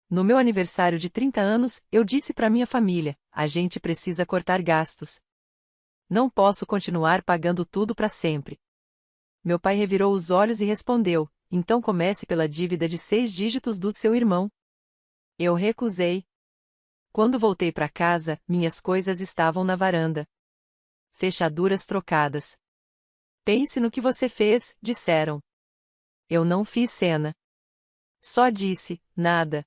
No meu aniversário de 30 anos, eu disse para minha família: a gente precisa cortar gastos. Não posso continuar pagando tudo para sempre. Meu pai revirou os olhos e respondeu: então comece pela dívida de 6 dígitos do seu irmão. Eu recusei. Quando voltei para casa, minhas coisas estavam na varanda. Fechaduras trocadas. Pense no que você fez, disseram. Eu não fiz cena. Só disse, nada.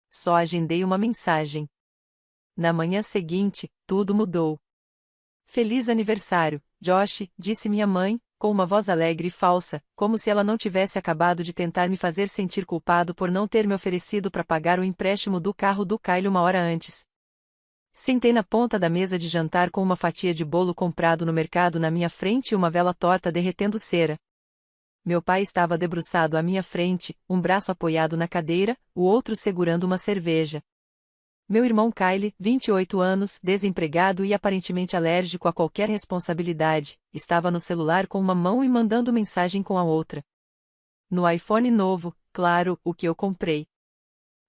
Só agendei uma mensagem. Na manhã seguinte, tudo mudou. Feliz aniversário, Josh, disse minha mãe, com uma voz alegre e falsa, como se ela não tivesse acabado de tentar me fazer sentir culpado por não ter me oferecido para pagar o empréstimo do carro do Kyle uma hora antes. Sentei na ponta da mesa de jantar com uma fatia de bolo comprado no mercado na minha frente e uma vela torta derretendo cera. Meu pai estava debruçado à minha frente, um braço apoiado na cadeira, o outro segurando uma cerveja. Meu irmão Kyle, 28 anos, desempregado e aparentemente alérgico a qualquer responsabilidade, estava no celular com uma mão e mandando mensagem com a outra. No iPhone novo, claro, o que eu comprei.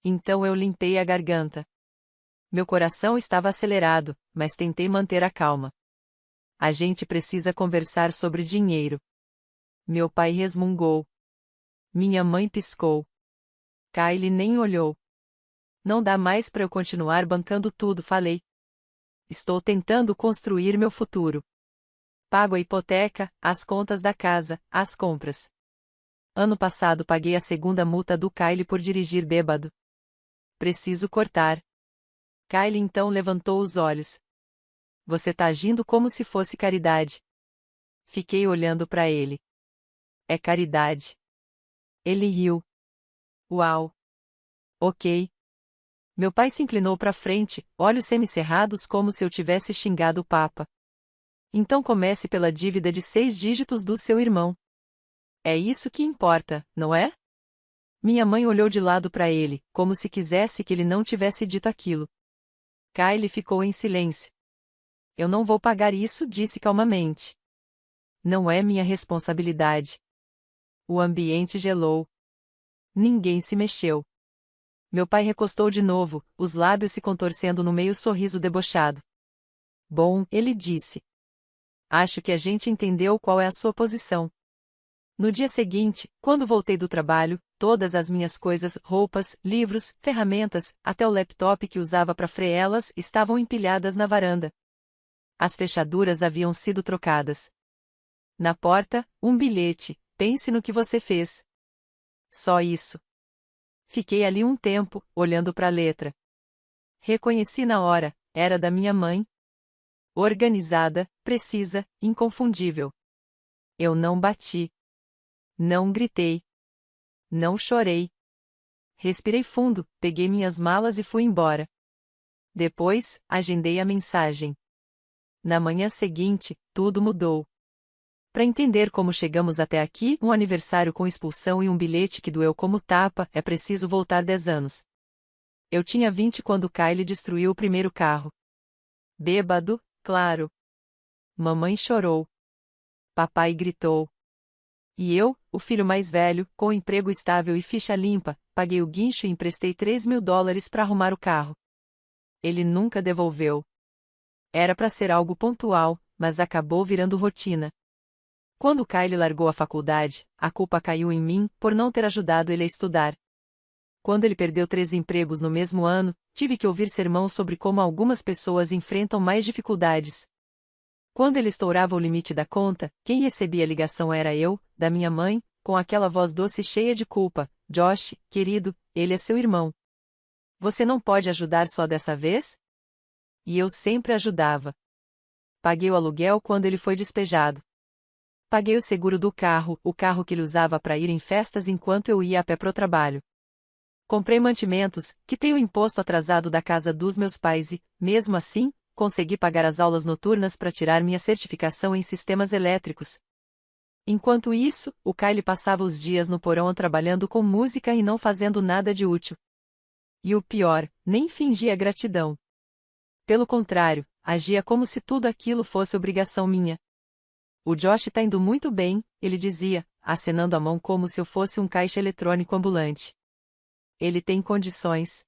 Então eu limpei a garganta. Meu coração estava acelerado, mas tentei manter a calma. A gente precisa conversar sobre dinheiro. Meu pai resmungou. Minha mãe piscou. Kyle nem olhou. Não dá mais para eu continuar bancando tudo, falei. Estou tentando construir meu futuro. Pago a hipoteca, as contas da casa, as compras. Ano passado paguei a segunda multa do Kyle por dirigir bêbado. Preciso cortar. Kyle então levantou os olhos. Você tá agindo como se fosse caridade. Fiquei olhando para ele. É caridade. Ele riu. Uau. Ok. Meu pai se inclinou para frente, olhos semicerrados como se eu tivesse xingado o Papa. Então comece pela dívida de 6 dígitos do seu irmão. É isso que importa, não é? Minha mãe olhou de lado para ele, como se quisesse que ele não tivesse dito aquilo. Kyle ficou em silêncio. Eu não vou pagar isso, disse calmamente. Não é minha responsabilidade. O ambiente gelou. Ninguém se mexeu. Meu pai recostou de novo, os lábios se contorcendo no meio sorriso debochado. Bom, ele disse. Acho que a gente entendeu qual é a sua posição. No dia seguinte, quando voltei do trabalho, todas as minhas coisas, roupas, livros, ferramentas, até o laptop que usava para freá-las, estavam empilhadas na varanda. As fechaduras haviam sido trocadas. Na porta, um bilhete: pense no que você fez. Só isso. Fiquei ali um tempo, olhando para a letra. Reconheci na hora, era da minha mãe. Organizada, precisa, inconfundível. Eu não bati. Não gritei. Não chorei. Respirei fundo, peguei minhas malas e fui embora. Depois, agendei a mensagem. Na manhã seguinte, tudo mudou. Para entender como chegamos até aqui, um aniversário com expulsão e um bilhete que doeu como tapa, é preciso voltar 10 anos. Eu tinha 20 quando Kyle destruiu o primeiro carro. Bêbado, claro. Mamãe chorou. Papai gritou. E eu, o filho mais velho, com emprego estável e ficha limpa, paguei o guincho e emprestei $3.000 para arrumar o carro. Ele nunca devolveu. Era para ser algo pontual, mas acabou virando rotina. Quando Kyle largou a faculdade, a culpa caiu em mim por não ter ajudado ele a estudar. Quando ele perdeu 3 empregos no mesmo ano, tive que ouvir sermão sobre como algumas pessoas enfrentam mais dificuldades. Quando ele estourava o limite da conta, quem recebia a ligação era eu, da minha mãe, com aquela voz doce cheia de culpa: Josh, querido, ele é seu irmão. Você não pode ajudar só dessa vez? E eu sempre ajudava. Paguei o aluguel quando ele foi despejado. Paguei o seguro do carro, o carro que ele usava para ir em festas enquanto eu ia a pé pro trabalho. Comprei mantimentos, quitei o imposto atrasado da casa dos meus pais e, mesmo assim, consegui pagar as aulas noturnas para tirar minha certificação em sistemas elétricos. Enquanto isso, o Kyle passava os dias no porão trabalhando com música e não fazendo nada de útil. E o pior, nem fingia gratidão. Pelo contrário, agia como se tudo aquilo fosse obrigação minha. O Josh tá indo muito bem, ele dizia, acenando a mão como se eu fosse um caixa eletrônico ambulante. Ele tem condições.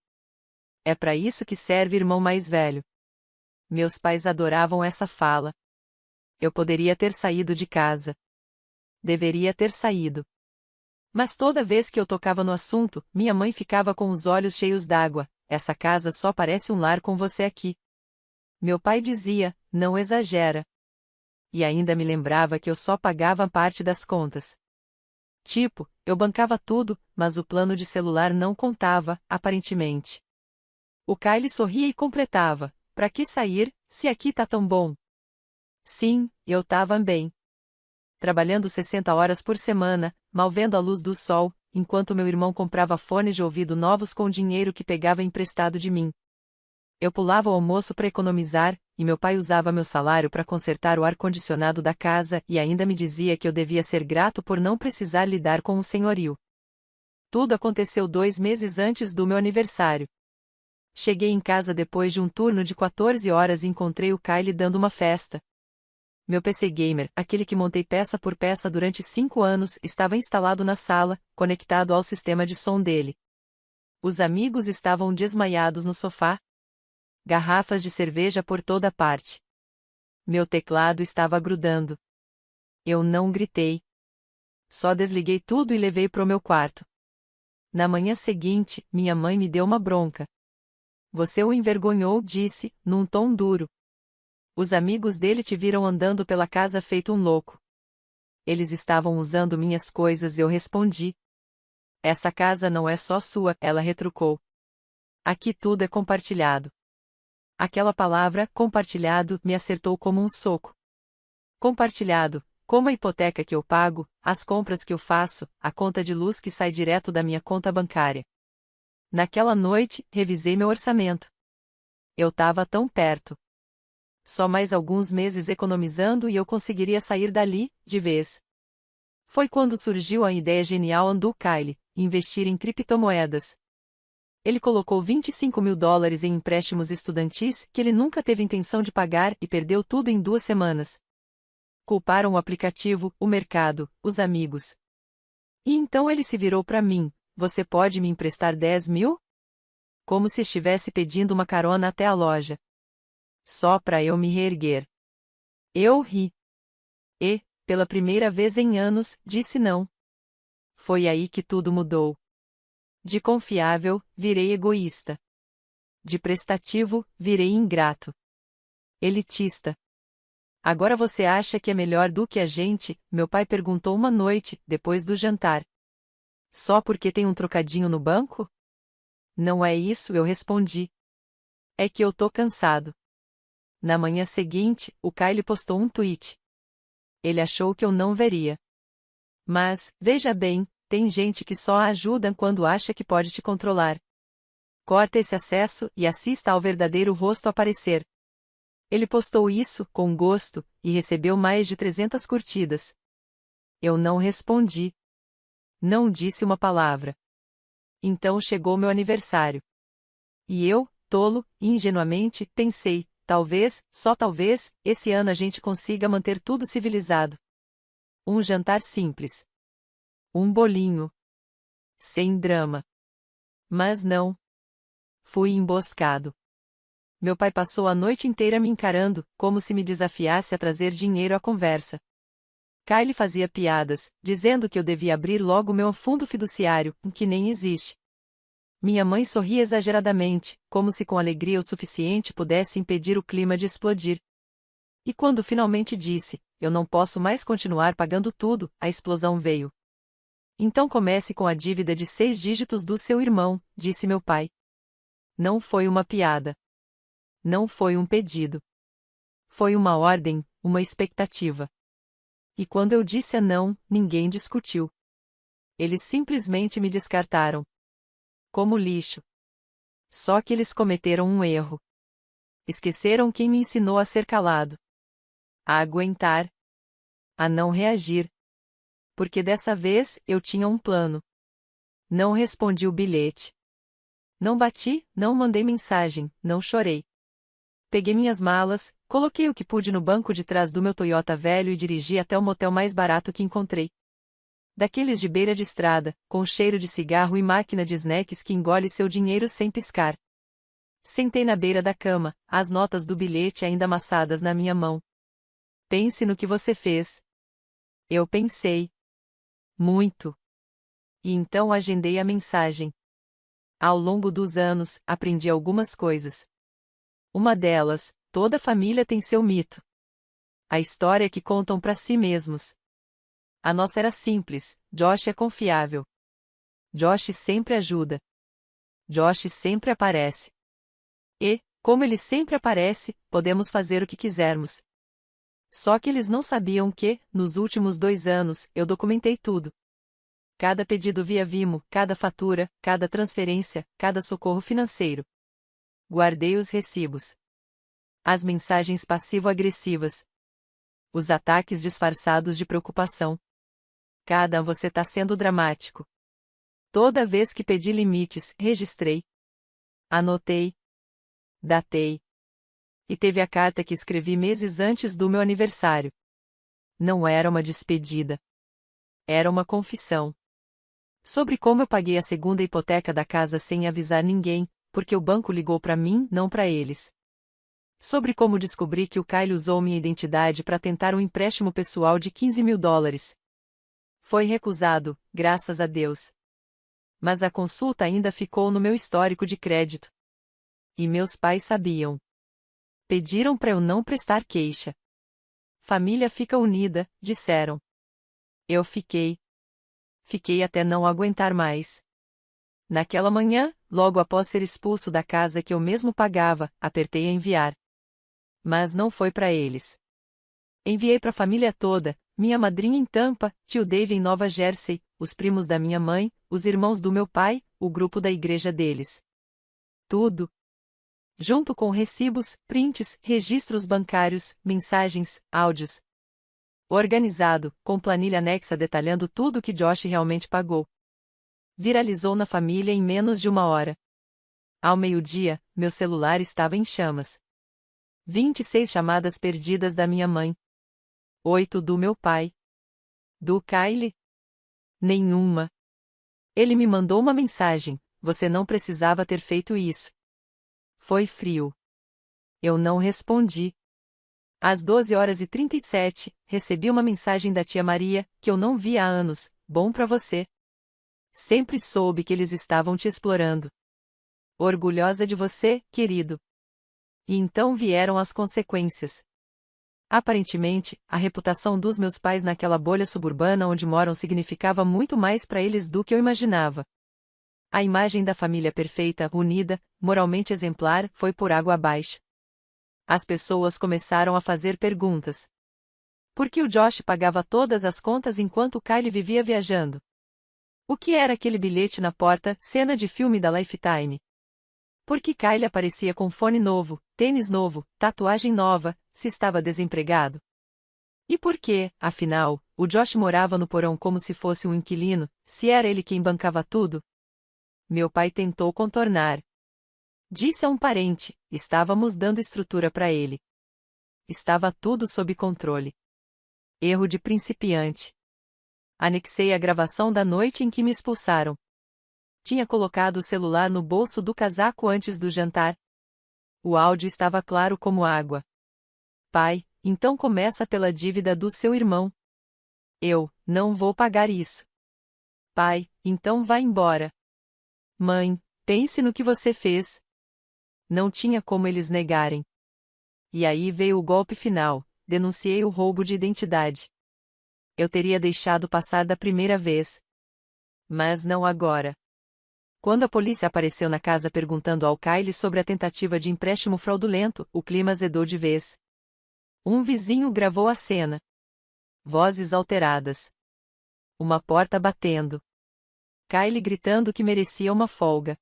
É para isso que serve irmão mais velho. Meus pais adoravam essa fala. Eu poderia ter saído de casa. Deveria ter saído. Mas toda vez que eu tocava no assunto, minha mãe ficava com os olhos cheios d'água. Essa casa só parece um lar com você aqui. Meu pai dizia, não exagera. E ainda me lembrava que eu só pagava parte das contas. Tipo, eu bancava tudo, mas o plano de celular não contava, aparentemente. O Kyle sorria e completava, pra que sair, se aqui tá tão bom? Sim, eu tava bem. Trabalhando 60 horas por semana, mal vendo a luz do sol, enquanto meu irmão comprava fones de ouvido novos com o dinheiro que pegava emprestado de mim. Eu pulava o almoço para economizar, e meu pai usava meu salário para consertar o ar-condicionado da casa e ainda me dizia que eu devia ser grato por não precisar lidar com o senhorio. Tudo aconteceu 2 meses antes do meu aniversário. Cheguei em casa depois de um turno de 14 horas e encontrei o Kyle dando uma festa. Meu PC Gamer, aquele que montei peça por peça durante 5 anos, estava instalado na sala, conectado ao sistema de som dele. Os amigos estavam desmaiados no sofá. Garrafas de cerveja por toda parte. Meu teclado estava grudando. Eu não gritei. Só desliguei tudo e levei pro meu quarto. Na manhã seguinte, minha mãe me deu uma bronca. Você o envergonhou, disse, num tom duro. Os amigos dele te viram andando pela casa feito um louco. Eles estavam usando minhas coisas e eu respondi. Essa casa não é só sua, ela retrucou. Aqui tudo é compartilhado. Aquela palavra, compartilhado, me acertou como um soco. Compartilhado, como a hipoteca que eu pago, as compras que eu faço, a conta de luz que sai direto da minha conta bancária. Naquela noite, revisei meu orçamento. Eu tava tão perto. Só mais alguns meses economizando e eu conseguiria sair dali, de vez. Foi quando surgiu a ideia genial do Kyle, investir em criptomoedas. Ele colocou $25.000 em empréstimos estudantis que ele nunca teve intenção de pagar e perdeu tudo em 2 semanas. Culparam o aplicativo, o mercado, os amigos. E então ele se virou para mim, você pode me emprestar 10 mil? Como se estivesse pedindo uma carona até a loja. Só para eu me reerguer. Eu ri. E, pela primeira vez em anos, disse não. Foi aí que tudo mudou. De confiável, virei egoísta. De prestativo, virei ingrato. Elitista. Agora você acha que é melhor do que a gente? Meu pai perguntou uma noite, depois do jantar. Só porque tem um trocadinho no banco? Não é isso, eu respondi. É que eu tô cansado. Na manhã seguinte, o Kyle postou um tweet. Ele achou que eu não veria. Mas, veja bem, tem gente que só ajuda quando acha que pode te controlar. Corta esse acesso e assista ao verdadeiro rosto aparecer. Ele postou isso, com gosto, e recebeu mais de 300 curtidas. Eu não respondi. Não disse uma palavra. Então chegou meu aniversário. E eu, tolo, ingenuamente, pensei, talvez, só talvez, esse ano a gente consiga manter tudo civilizado. Um jantar simples. Um bolinho. Sem drama. Mas não. Fui emboscado. Meu pai passou a noite inteira me encarando, como se me desafiasse a trazer dinheiro à conversa. Kyle fazia piadas, dizendo que eu devia abrir logo meu fundo fiduciário, que nem existe. Minha mãe sorria exageradamente, como se com alegria o suficiente pudesse impedir o clima de explodir. E quando finalmente disse, eu não posso mais continuar pagando tudo, a explosão veio. Então comece com a dívida de 6 dígitos do seu irmão, disse meu pai. Não foi uma piada. Não foi um pedido. Foi uma ordem, uma expectativa. E quando eu disse não, ninguém discutiu. Eles simplesmente me descartaram. Como lixo. Só que eles cometeram um erro. Esqueceram quem me ensinou a ser calado. A aguentar. A não reagir. Porque dessa vez, eu tinha um plano. Não respondi o bilhete. Não bati, não mandei mensagem, não chorei. Peguei minhas malas, coloquei o que pude no banco de trás do meu Toyota velho e dirigi até o motel mais barato que encontrei. Daqueles de beira de estrada, com cheiro de cigarro e máquina de snacks que engole seu dinheiro sem piscar. Sentei na beira da cama, as notas do bilhete ainda amassadas na minha mão. Pense no que você fez. Eu pensei. Muito. E então agendei a mensagem. Ao longo dos anos, aprendi algumas coisas. Uma delas, toda família tem seu mito. A história que contam para si mesmos. A nossa era simples, Josh é confiável. Josh sempre ajuda. Josh sempre aparece. E, como ele sempre aparece, podemos fazer o que quisermos. Só que eles não sabiam que, nos últimos 2 anos, eu documentei tudo. Cada pedido via Vimo, cada fatura, cada transferência, cada socorro financeiro. Guardei os recibos. As mensagens passivo-agressivas. Os ataques disfarçados de preocupação. Cada você tá sendo dramático. Toda vez que pedi limites, registrei. Anotei. Datei. E teve a carta que escrevi meses antes do meu aniversário. Não era uma despedida. Era uma confissão. Sobre como eu paguei a segunda hipoteca da casa sem avisar ninguém, porque o banco ligou para mim, não para eles. Sobre como descobri que o Kyle usou minha identidade para tentar um empréstimo pessoal de $15.000. Foi recusado, graças a Deus. Mas a consulta ainda ficou no meu histórico de crédito. E meus pais sabiam. Pediram para eu não prestar queixa. Família fica unida, disseram. Eu fiquei. Fiquei até não aguentar mais. Naquela manhã, logo após ser expulso da casa que eu mesmo pagava, apertei a enviar. Mas não foi para eles. Enviei para a família toda, minha madrinha em Tampa, tio Dave em Nova Jersey, os primos da minha mãe, os irmãos do meu pai, o grupo da igreja deles. Tudo. Junto com recibos, prints, registros bancários, mensagens, áudios. Organizado, com planilha anexa detalhando tudo que Josh realmente pagou. Viralizou na família em menos de 1 hora. Ao meio-dia, meu celular estava em chamas. 26 chamadas perdidas da minha mãe. 8 do meu pai. Do Kyle? Nenhuma. Ele me mandou uma mensagem: você não precisava ter feito isso. Foi frio. Eu não respondi. Às 12h37, recebi uma mensagem da tia Maria, que eu não vi há anos: bom pra você. Sempre soube que eles estavam te explorando. Orgulhosa de você, querido. E então vieram as consequências. Aparentemente, a reputação dos meus pais naquela bolha suburbana onde moram significava muito mais para eles do que eu imaginava. A imagem da família perfeita, unida, moralmente exemplar, foi por água abaixo. As pessoas começaram a fazer perguntas. Por que o Josh pagava todas as contas enquanto Kyle vivia viajando? O que era aquele bilhete na porta, cena de filme da Lifetime? Por que Kyle aparecia com fone novo, tênis novo, tatuagem nova, se estava desempregado? E por que, afinal, o Josh morava no porão como se fosse um inquilino, se era ele quem bancava tudo? Meu pai tentou contornar. Disse a um parente: estávamos dando estrutura para ele. Estava tudo sob controle. Erro de principiante. Anexei a gravação da noite em que me expulsaram. Tinha colocado o celular no bolso do casaco antes do jantar. O áudio estava claro como água. Pai, então começa pela dívida do seu irmão. Eu, não vou pagar isso. Pai, então vá embora. Mãe, pense no que você fez. Não tinha como eles negarem. E aí veio o golpe final: denunciei o roubo de identidade. Eu teria deixado passar da primeira vez. Mas não agora. Quando a polícia apareceu na casa perguntando ao Kyle sobre a tentativa de empréstimo fraudulento, o clima azedou de vez. Um vizinho gravou a cena. Vozes alteradas. Uma porta batendo. Kyle gritando que merecia uma folga.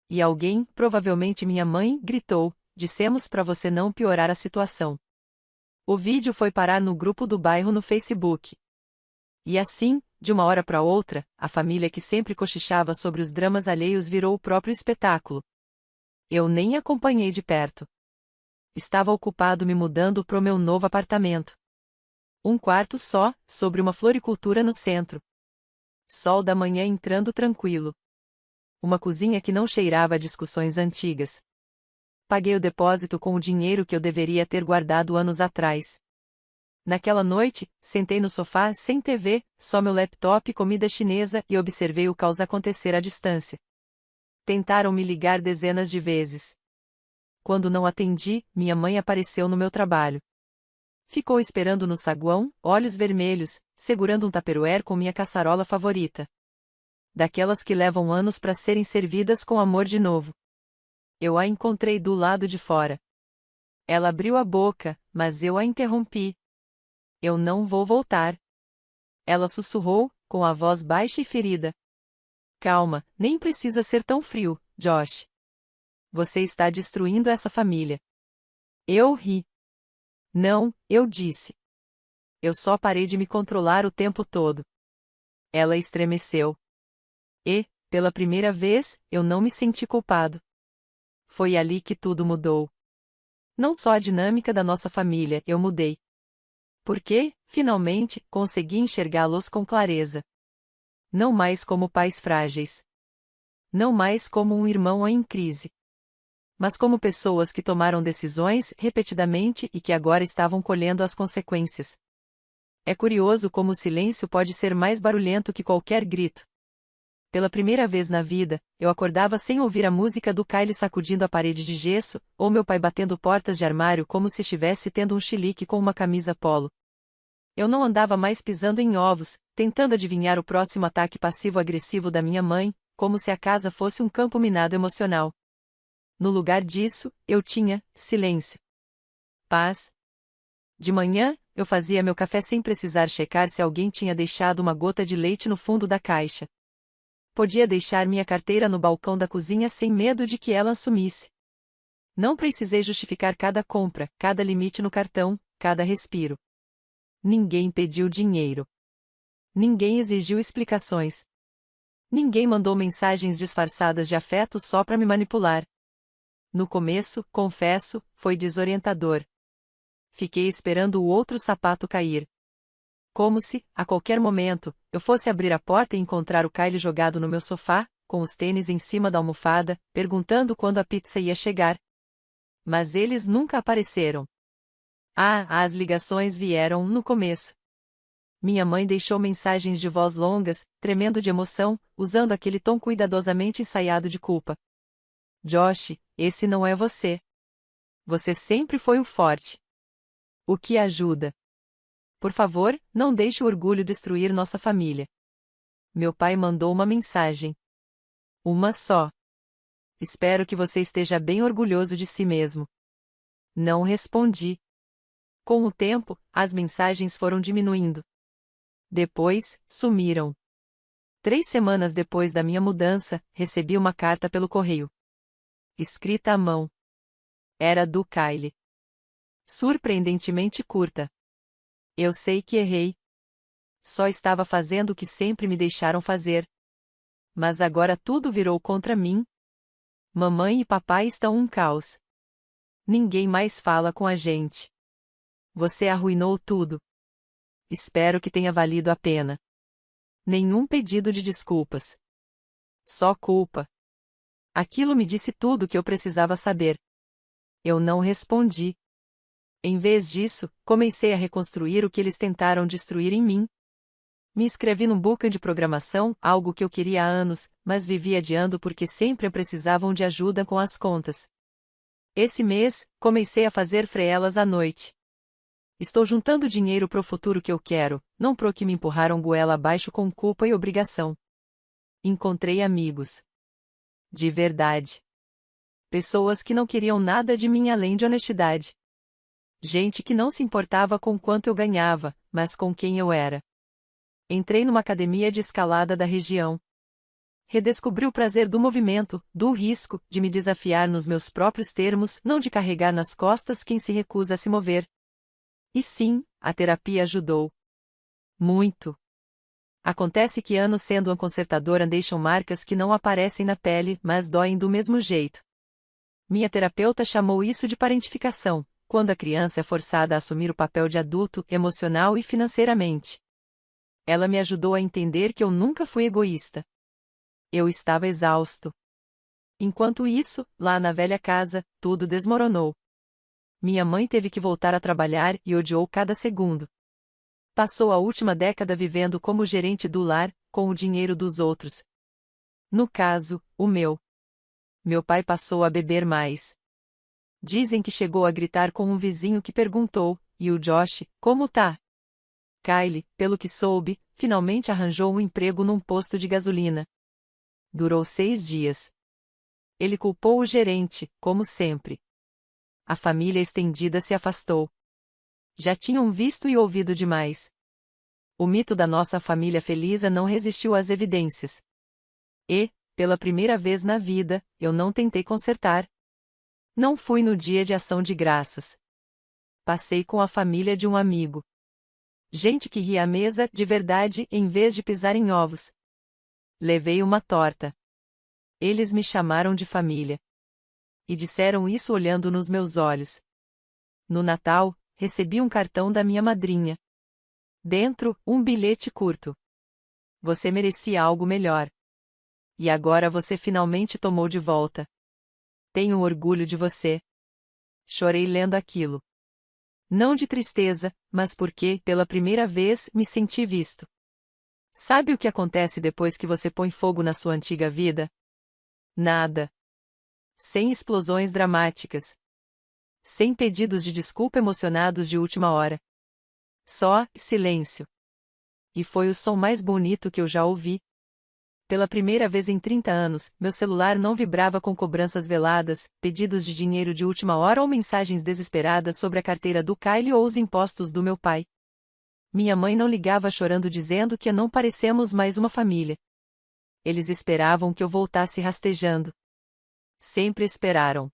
E alguém, provavelmente minha mãe, gritou: dissemos para você não piorar a situação. O vídeo foi parar no grupo do bairro no Facebook. E assim, de uma hora para outra, a família que sempre cochichava sobre os dramas alheios virou o próprio espetáculo. Eu nem acompanhei de perto. Estava ocupado me mudando pro meu novo apartamento. Um quarto só, sobre uma floricultura no centro. Sol da manhã entrando tranquilo. Uma cozinha que não cheirava a discussões antigas. Paguei o depósito com o dinheiro que eu deveria ter guardado anos atrás. Naquela noite, sentei no sofá sem TV, só meu laptop e comida chinesa e observei o caos acontecer à distância. Tentaram me ligar dezenas de vezes. Quando não atendi, minha mãe apareceu no meu trabalho. Ficou esperando no saguão, olhos vermelhos, segurando um tupperware com minha caçarola favorita. Daquelas que levam anos para serem servidas com amor de novo. Eu a encontrei do lado de fora. Ela abriu a boca, mas eu a interrompi. Eu não vou voltar. Ela sussurrou, com a voz baixa e ferida. Calma, nem precisa ser tão frio, Josh. Você está destruindo essa família. Eu ri. Não, eu disse. Eu só parei de me controlar o tempo todo. Ela estremeceu. E, pela primeira vez, eu não me senti culpado. Foi ali que tudo mudou. Não só a dinâmica da nossa família, eu mudei. Porque, finalmente, consegui enxergá-los com clareza. Não mais como pais frágeis. Não mais como um irmão em crise. Mas como pessoas que tomaram decisões repetidamente e que agora estavam colhendo as consequências. É curioso como o silêncio pode ser mais barulhento que qualquer grito. Pela primeira vez na vida, eu acordava sem ouvir a música do Kyle sacudindo a parede de gesso, ou meu pai batendo portas de armário como se estivesse tendo um chilique com uma camisa polo. Eu não andava mais pisando em ovos, tentando adivinhar o próximo ataque passivo-agressivo da minha mãe, como se a casa fosse um campo minado emocional. No lugar disso, eu tinha silêncio. Paz. De manhã, eu fazia meu café sem precisar checar se alguém tinha deixado uma gota de leite no fundo da caixa. Podia deixar minha carteira no balcão da cozinha sem medo de que ela sumisse. Não precisei justificar cada compra, cada limite no cartão, cada respiro. Ninguém pediu dinheiro. Ninguém exigiu explicações. Ninguém mandou mensagens disfarçadas de afeto só para me manipular. No começo, confesso, foi desorientador. Fiquei esperando o outro sapato cair. Como se, a qualquer momento, eu fosse abrir a porta e encontrar o Kyle jogado no meu sofá, com os tênis em cima da almofada, perguntando quando a pizza ia chegar. Mas eles nunca apareceram. As ligações vieram no começo. Minha mãe deixou mensagens de voz longas, tremendo de emoção, usando aquele tom cuidadosamente ensaiado de culpa. Josh, esse não é você. Você sempre foi o forte. O que ajuda? Por favor, não deixe o orgulho destruir nossa família. Meu pai mandou uma mensagem. Uma só. Espero que você esteja bem orgulhoso de si mesmo. Não respondi. Com o tempo, as mensagens foram diminuindo. Depois, sumiram. 3 semanas depois da minha mudança, recebi uma carta pelo correio. Escrita à mão. Era do Kyle. Surpreendentemente curta. Eu sei que errei. Só estava fazendo o que sempre me deixaram fazer. Mas agora tudo virou contra mim. Mamãe e papai estão um caos. Ninguém mais fala com a gente. Você arruinou tudo. Espero que tenha valido a pena. Nenhum pedido de desculpas. Só culpa. Aquilo me disse tudo o que eu precisava saber. Eu não respondi. Em vez disso, comecei a reconstruir o que eles tentaram destruir em mim. Me inscrevi num bootcamp de programação, algo que eu queria há anos, mas vivia adiando porque sempre precisavam de ajuda com as contas. Esse mês, comecei a fazer freelas à noite. Estou juntando dinheiro pro futuro que eu quero, não pro que me empurraram goela abaixo com culpa e obrigação. Encontrei amigos. De verdade. Pessoas que não queriam nada de mim além de honestidade. Gente que não se importava com quanto eu ganhava, mas com quem eu era. Entrei numa academia de escalada da região. Redescobri o prazer do movimento, do risco, de me desafiar nos meus próprios termos, não de carregar nas costas quem se recusa a se mover. E sim, a terapia ajudou. Muito. Acontece que anos sendo uma consertadora deixam marcas que não aparecem na pele, mas doem do mesmo jeito. Minha terapeuta chamou isso de parentificação, quando a criança é forçada a assumir o papel de adulto, emocional e financeiramente. Ela me ajudou a entender que eu nunca fui egoísta. Eu estava exausto. Enquanto isso, lá na velha casa, tudo desmoronou. Minha mãe teve que voltar a trabalhar e odiou cada segundo. Passou a última década vivendo como gerente do lar, com o dinheiro dos outros. No caso, o meu. Meu pai passou a beber mais. Dizem que chegou a gritar com um vizinho que perguntou: "E o Josh, como tá?" Kylie, pelo que soube, finalmente arranjou um emprego num posto de gasolina. Durou 6 dias. Ele culpou o gerente, como sempre. A família estendida se afastou. Já tinham visto e ouvido demais. O mito da nossa família feliz não resistiu às evidências. E, pela primeira vez na vida, eu não tentei consertar. Não fui no dia de ação de graças. Passei com a família de um amigo. Gente que ria à mesa, de verdade, em vez de pisar em ovos. Levei uma torta. Eles me chamaram de família. E disseram isso olhando nos meus olhos. No Natal, recebi um cartão da minha madrinha. Dentro, um bilhete curto. Você merecia algo melhor. E agora você finalmente tomou de volta. Tenho orgulho de você. Chorei lendo aquilo. Não de tristeza, mas porque, pela primeira vez, me senti visto. Sabe o que acontece depois que você põe fogo na sua antiga vida? Nada. Sem explosões dramáticas. Sem pedidos de desculpa emocionados de última hora. Só silêncio. E foi o som mais bonito que eu já ouvi. Pela primeira vez em 30 anos, meu celular não vibrava com cobranças veladas, pedidos de dinheiro de última hora ou mensagens desesperadas sobre a carteira do Kylie ou os impostos do meu pai. Minha mãe não ligava chorando dizendo que não parecemos mais uma família. Eles esperavam que eu voltasse rastejando. Sempre esperaram.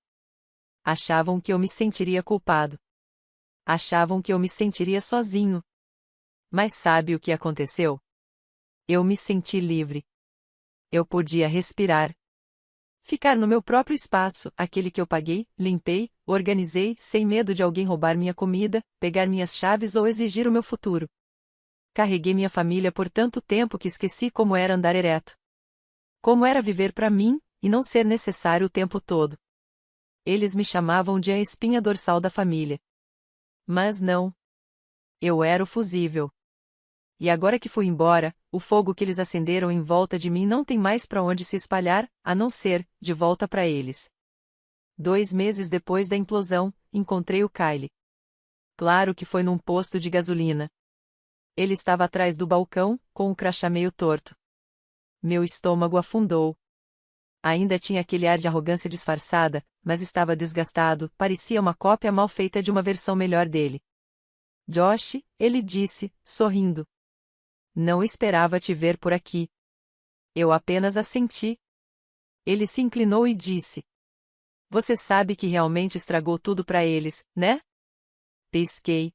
Achavam que eu me sentiria culpado. Achavam que eu me sentiria sozinho. Mas sabe o que aconteceu? Eu me senti livre. Eu podia respirar. Ficar no meu próprio espaço, aquele que eu paguei, limpei, organizei, sem medo de alguém roubar minha comida, pegar minhas chaves ou exigir o meu futuro. Carreguei minha família por tanto tempo que esqueci como era andar ereto. Como era viver para mim, e não ser necessário o tempo todo. Eles me chamavam de a espinha dorsal da família. Mas não. Eu era o fusível. E agora que fui embora, o fogo que eles acenderam em volta de mim não tem mais para onde se espalhar, a não ser, de volta para eles. 2 meses depois da implosão, encontrei o Kylie. Claro que foi num posto de gasolina. Ele estava atrás do balcão, com o crachá meio torto. Meu estômago afundou. Ainda tinha aquele ar de arrogância disfarçada, mas estava desgastado, parecia uma cópia mal feita de uma versão melhor dele. Josh, ele disse, sorrindo. Não esperava te ver por aqui. Eu apenas assenti. Ele se inclinou e disse. Você sabe que realmente estragou tudo para eles, né? Pisquei.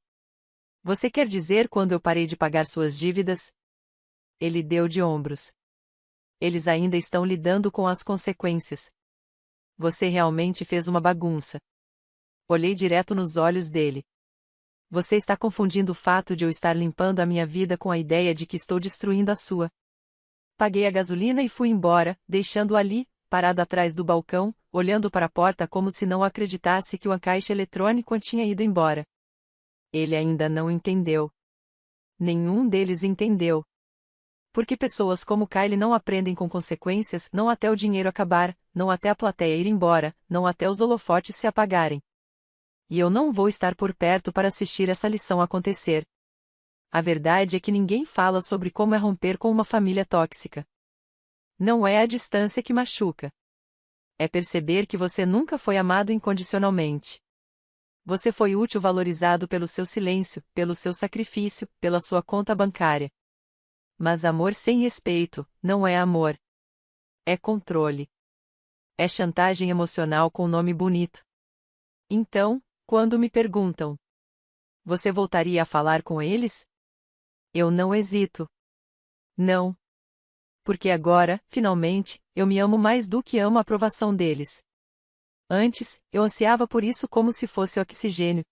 Você quer dizer quando eu parei de pagar suas dívidas? Ele deu de ombros. Eles ainda estão lidando com as consequências. Você realmente fez uma bagunça. Olhei direto nos olhos dele. Você está confundindo o fato de eu estar limpando a minha vida com a ideia de que estou destruindo a sua. Paguei a gasolina e fui embora, deixando-o ali, parado atrás do balcão, olhando para a porta como se não acreditasse que o caixa eletrônico tinha ido embora. Ele ainda não entendeu. Nenhum deles entendeu. Porque pessoas como Kylie não aprendem com consequências, não até o dinheiro acabar, não até a plateia ir embora, não até os holofotes se apagarem. E eu não vou estar por perto para assistir essa lição acontecer. A verdade é que ninguém fala sobre como é romper com uma família tóxica. Não é a distância que machuca. É perceber que você nunca foi amado incondicionalmente. Você foi útil valorizado pelo seu silêncio, pelo seu sacrifício, pela sua conta bancária. Mas amor sem respeito, não é amor. É controle. É chantagem emocional com nome bonito. Então, quando me perguntam, você voltaria a falar com eles? Eu não hesito. Não. Porque agora, finalmente, eu me amo mais do que amo a aprovação deles. Antes, eu ansiava por isso como se fosse oxigênio.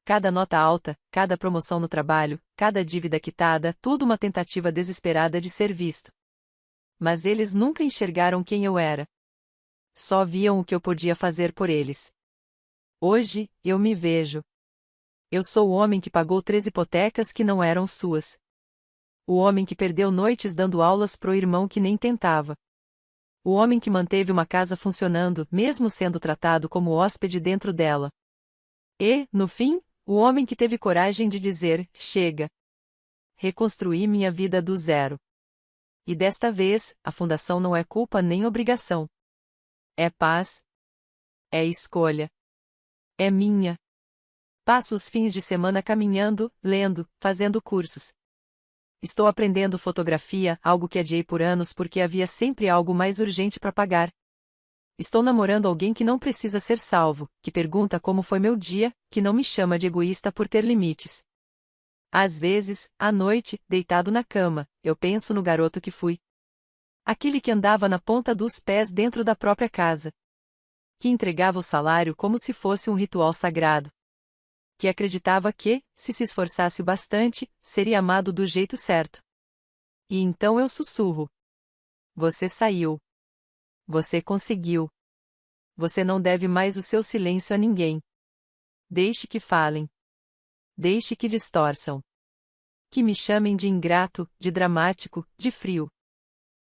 Cada nota alta, cada promoção no trabalho, cada dívida quitada, tudo uma tentativa desesperada de ser visto. Mas eles nunca enxergaram quem eu era. Só viam o que eu podia fazer por eles. Hoje, eu me vejo. Eu sou o homem que pagou 3 hipotecas que não eram suas. O homem que perdeu noites dando aulas pro irmão que nem tentava. O homem que manteve uma casa funcionando, mesmo sendo tratado como hóspede dentro dela. E, no fim, o homem que teve coragem de dizer, chega. Reconstruí minha vida do zero. E desta vez, a fundação não é culpa nem obrigação. É paz. É escolha. É minha. Passo os fins de semana caminhando, lendo, fazendo cursos. Estou aprendendo fotografia, algo que adiei por anos porque havia sempre algo mais urgente para pagar. Estou namorando alguém que não precisa ser salvo, que pergunta como foi meu dia, que não me chama de egoísta por ter limites. Às vezes, à noite, deitado na cama, eu penso no garoto que fui. Aquele que andava na ponta dos pés dentro da própria casa. Que entregava o salário como se fosse um ritual sagrado. Que acreditava que, se esforçasse bastante, seria amado do jeito certo. E então eu sussurro. Você saiu. Você conseguiu. Você não deve mais o seu silêncio a ninguém. Deixe que falem. Deixe que distorçam. Que me chamem de ingrato, de dramático, de frio.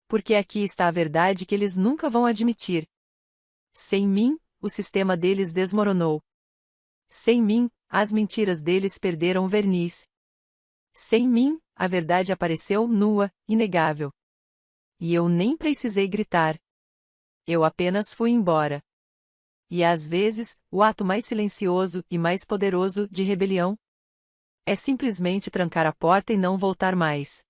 Porque aqui está a verdade que eles nunca vão admitir. Sem mim, o sistema deles desmoronou. Sem mim, as mentiras deles perderam o verniz. Sem mim, a verdade apareceu nua, inegável. E eu nem precisei gritar. Eu apenas fui embora. E às vezes, o ato mais silencioso e mais poderoso de rebelião é simplesmente trancar a porta e não voltar mais.